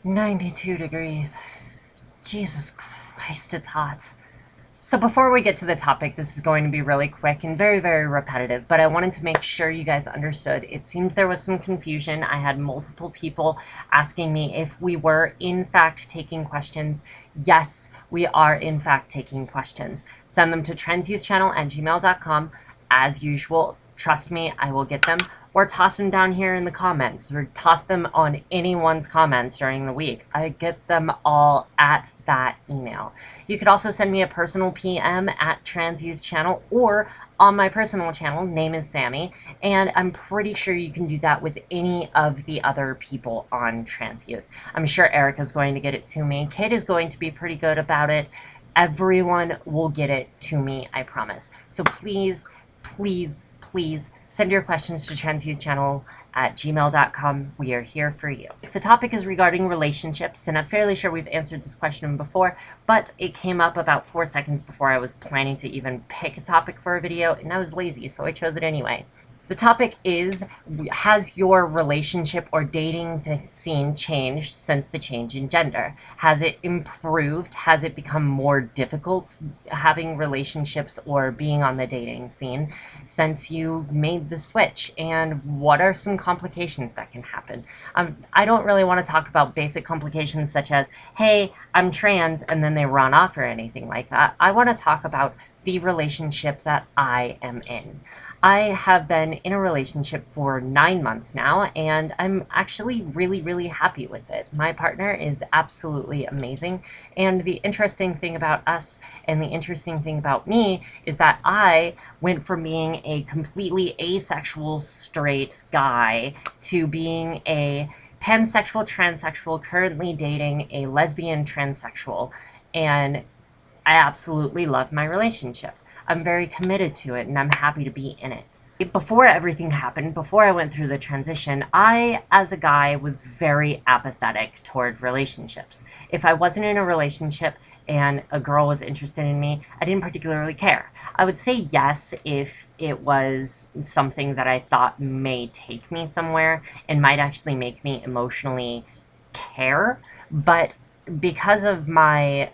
92 degrees. Jesus Christ, it's hot. So before we get to the topic, this is going to be really quick and very, very repetitive, but I wanted to make sure you guys understood. It seemed there was some confusion. I had multiple people asking me if we were in fact taking questions. Yes, we are in fact taking questions. Send them to transyouthchannel@gmail.com. As usual, trust me, I will get them. Or toss them down here in the comments, or toss them on anyone's comments during the week. I get them all at that email. You could also send me a personal PM at transyouthchannel or on my personal channel, name is Sammy, and I'm pretty sure you can do that with any of the other people on TransYouth. I'm sure Erica's going to get it to me. Kate is going to be pretty good about it. Everyone will get it to me, I promise. So please, please, please send your questions to transyouthchannel@gmail.com. We are here for you. The topic is regarding relationships, and I'm fairly sure we've answered this question before, but it came up about 4 seconds before I was planning to even pick a topic for a video, and I was lazy, so I chose it anyway. The topic is, has your relationship or dating scene changed since the change in gender? Has it improved? Has it become more difficult having relationships or being on the dating scene since you made the switch? And what are some complications that can happen? I don't really want to talk about basic complications such as, hey, I'm trans, and then they run off or anything like that. I want to talk about the relationship that I am in. I have been in a relationship for 9 months now, and I'm actually really, really happy with it. My partner is absolutely amazing, and the interesting thing about us and the interesting thing about me is that I went from being a completely asexual straight guy to being a pansexual, transsexual, currently dating a lesbian transsexual, and I absolutely love my relationship. I'm very committed to it, and I'm happy to be in it. Before everything happened, before I went through the transition, I, as a guy, was very apathetic toward relationships. If I wasn't in a relationship and a girl was interested in me, I didn't particularly care. I would say yes if it was something that I thought may take me somewhere and might actually make me emotionally care, but because of my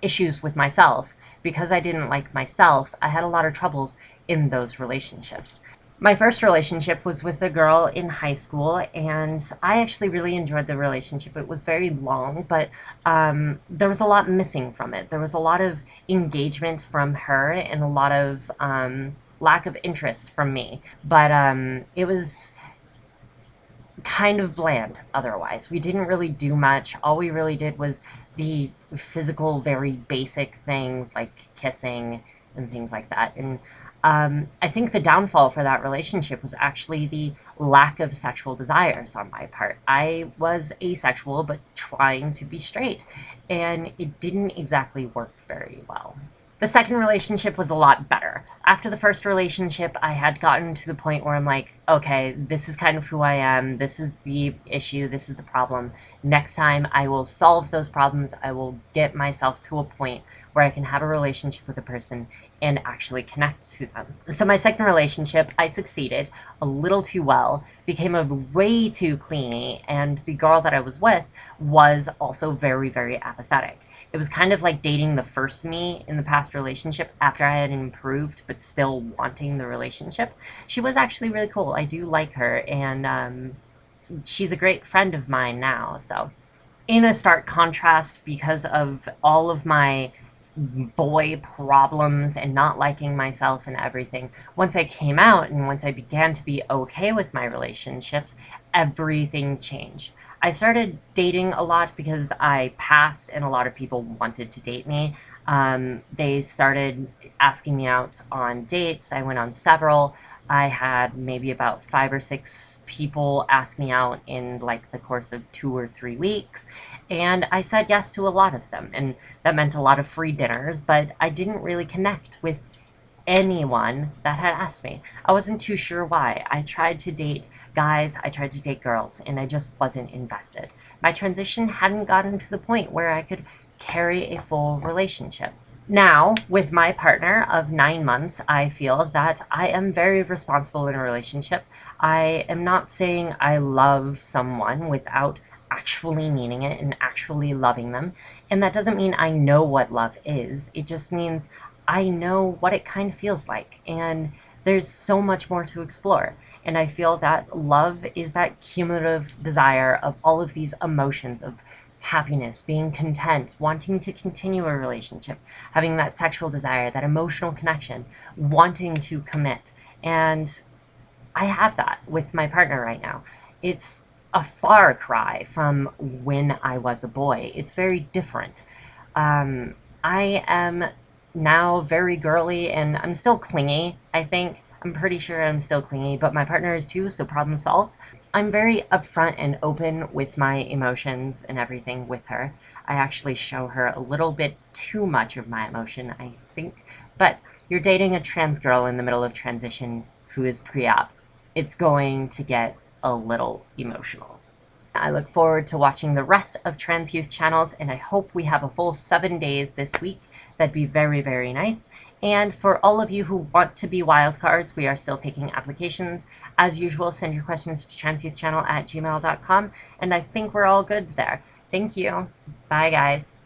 issues with myself, because I didn't like myself, I had a lot of troubles in those relationships. My first relationship was with a girl in high school, and I actually really enjoyed the relationship. It was very long, but there was a lot missing from it. There was a lot of engagement from her and a lot of lack of interest from me. But it was kind of bland otherwise. We didn't really do much. All we really did was the physical, very basic things like kissing and things like that. And I think the downfall for that relationship was actually the lack of sexual desires on my part. I was asexual, but trying to be straight, and it didn't exactly work very well. The second relationship was a lot better. After the first relationship, I had gotten to the point where I'm like, okay, this is kind of who I am. This is the issue. This is the problem. Next time, I will solve those problems. I will get myself to a point where I can have a relationship with a person and actually connect to them. So my second relationship, I succeeded a little too well, became a way too clingy, and the girl that I was with was also very, very apathetic. It was kind of like dating the first me in the past relationship after I had improved but still wanting the relationship. She was actually really cool. I do like her, and she's a great friend of mine now. So in a stark contrast, because of all of my boy problems and not liking myself and everything, once I came out and once I began to be okay with my relationships, everything changed. I started dating a lot because I passed and a lot of people wanted to date me. They started asking me out on dates. I went on several. I had maybe about 5 or 6 people ask me out in like the course of 2 or 3 weeks, and I said yes to a lot of them, and that meant a lot of free dinners, but I didn't really connect with anyone that had asked me. I wasn't too sure why. I tried to date guys, I tried to date girls, and I just wasn't invested. My transition hadn't gotten to the point where I could carry a full relationship. Now, with my partner of 9 months, I feel that I am very responsible in a relationship. I am not saying I love someone without actually meaning it and actually loving them. And that doesn't mean I know what love is. It just means I know what it kind of feels like. And there's so much more to explore. And I feel that love is that cumulative desire of all of these emotions of happiness, being content, wanting to continue a relationship, having that sexual desire, that emotional connection, wanting to commit. And I have that with my partner right now. It's a far cry from when I was a boy. It's very different. I am now very girly and I'm still clingy, I think. I'm pretty sure I'm still clingy, but my partner is too, so problem solved. I'm very upfront and open with my emotions and everything with her. I actually show her a little bit too much of my emotion, I think. But you're dating a trans girl in the middle of transition who is pre-op. It's going to get a little emotional. I look forward to watching the rest of Trans Youth Channels, and I hope we have a full 7 days this week. That'd be very, very nice. And for all of you who want to be wildcards, we are still taking applications. As usual, send your questions to transyouthchannel@gmail.com, and I think we're all good there. Thank you. Bye, guys.